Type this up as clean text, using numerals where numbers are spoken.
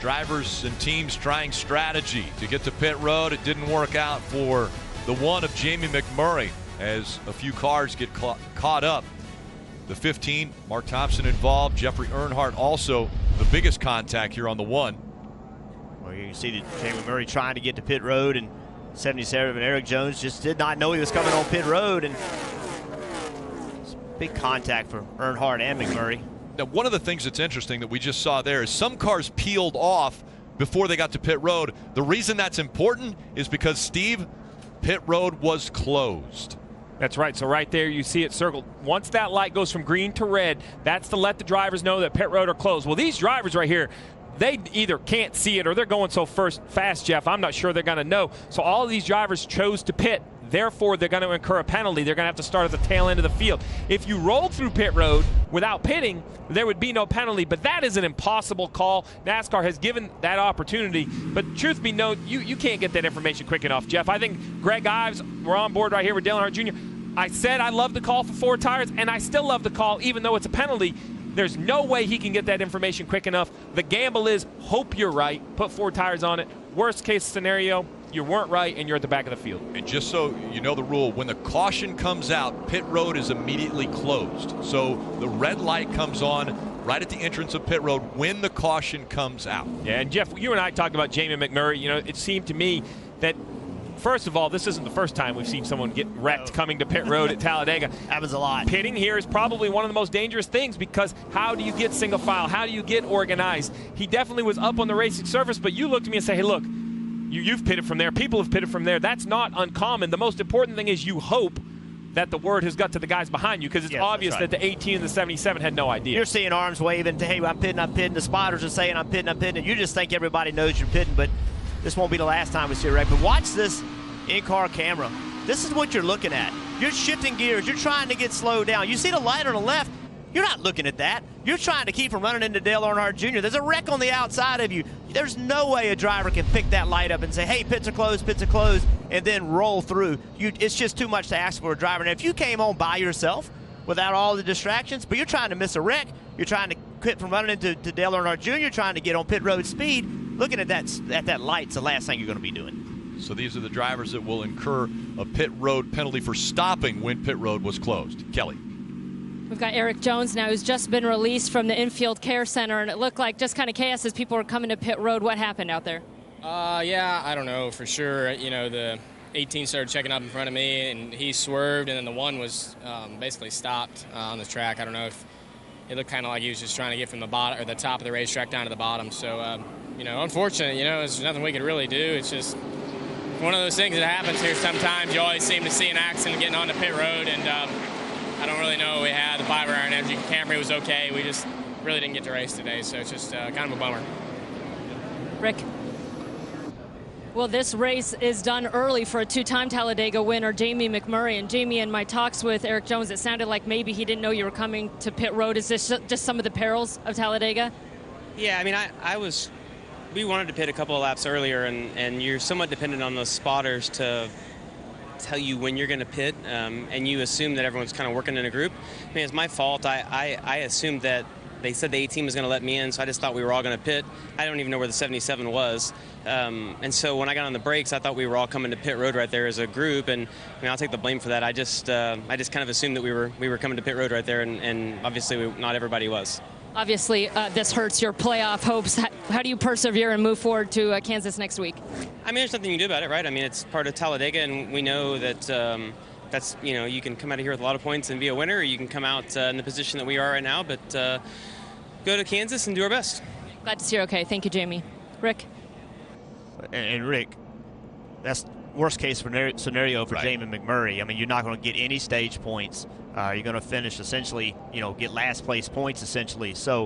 drivers and teams trying strategy to get to pit road. It didn't work out for the one of Jamie McMurray as a few cars get caught up. The 15, Mark Thompson involved, Jeffrey Earnhardt also the biggest contact here on the one. Well, you can see that Jamie McMurray trying to get to pit road, and 77 Eric Jones just did not know he was coming on pit road, and big contact for Earnhardt and McMurray. Now, one of the things that's interesting that we just saw there is some cars peeled off before they got to pit road. The reason that's important is because, Steve, pit road was closed. That's right. So right there you see it circled. Once that light goes from green to red, that's to let the drivers know that pit road are closed. Well, these drivers right here, they either can't see it or they're going so fast, Jeff, I'm not sure they're going to know. So all of these drivers chose to pit. Therefore, they're going to incur a penalty. They're going to have to start at the tail end of the field. If you rolled through pit road without pitting, there would be no penalty. But that is an impossible call. NASCAR has given that opportunity. But truth be known, you can't get that information quick enough, Jeff. I think Greg Ives, we're on board right here with Dale Earnhardt Jr. I said I love the call for 4 tires, and I still love the call, even though it's a penalty. There's no way he can get that information quick enough. The gamble is hope you're right, put 4 tires on it. Worst case scenario, you weren't right and you're at the back of the field. And just so you know the rule, when the caution comes out, pit road is immediately closed. So the red light comes on right at the entrance of pit road when the caution comes out. Yeah, and Jeff, you and I talked about Jamie McMurray. You know, it seemed to me that, first of all, this isn't the first time we've seen someone get wrecked coming to pit road at Talladega. Happens a lot. Pitting here is probably one of the most dangerous things because how do you get single file? How do you get organized? He definitely was up on the racing surface, but you looked at me and say, hey, look, you've pitted from there. People have pitted from there. That's not uncommon. The most important thing is you hope that the word has got to the guys behind you because it's obvious that the 18 and the 77 had no idea. You're seeing arms waving, hey, I'm pitting. The spotters are saying I'm pitting, and you just think everybody knows you're pitting, but this won't be the last time we see a wreck. But watch this in-car camera. This is what you're looking at. You're shifting gears. You're trying to get slowed down. You see the light on the left. You're not looking at that. You're trying to keep from running into Dale Earnhardt Jr. There's a wreck on the outside of you. There's no way a driver can pick that light up and say, hey, pits are closed, and then roll through. It's just too much to ask for a driver. And if you came on by yourself without all the distractions, but you're trying to miss a wreck, you're trying to quit from running into Dale Earnhardt Jr., trying to get on pit road speed, looking at that light's the last thing you're going to be doing. So these are the drivers that will incur a pit road penalty for stopping when pit road was closed. Kelly. We've got Eric Jones now, who's just been released from the infield care center, and it looked like just kind of chaos as people were coming to pit road. What happened out there? Yeah, I don't know for sure. You know, the 18 started checking up in front of me, and he swerved, and then the one was basically stopped on the track. I don't know if it looked kind of like he was just trying to get from the bottom or the top of the racetrack down to the bottom. So, you know, unfortunate. You know, there's nothing we could really do. It's just one of those things that happens here. Sometimes you always seem to see an accident getting onto pit road, and I don't really know what we had. The 5-hour energy Camry was okay. We just really didn't get to race today, so it's just kind of a bummer. Rick? Well, this race is done early for a 2-time Talladega winner, Jamie McMurray. And Jamie, in my talks with Eric Jones, it sounded like maybe he didn't know you were coming to pit road. Is this just some of the perils of Talladega? Yeah, I mean, we wanted to pit a couple of laps earlier, and you're somewhat dependent on those spotters to tell you when you're going to pit, and you assume that everyone's kind of working in a group. I mean, it's my fault. I assumed that they said the 18 was going to let me in, so I just thought we were all going to pit. I don't even know where the 77 was. And so when I got on the brakes, I thought we were all coming to pit road right there as a group, and I mean, I'll take the blame for that. I just kind of assumed that we were coming to pit road right there, and obviously not everybody was. Obviously, this hurts your playoff hopes. How do you persevere and move forward to Kansas next week? I mean, there's nothing you can do about it, right? I mean, it's part of Talladega, and we know that that's, you know, you can come out of here with a lot of points and be a winner, or you can come out in the position that we are right now, but go to Kansas and do our best. Glad to see you're okay. Thank you, Jamie. Rick? And Rick, that's worst case scenario for Jamie McMurray. I mean, you're not going to get any stage points. You're going to finish essentially, you know, get last place points essentially. So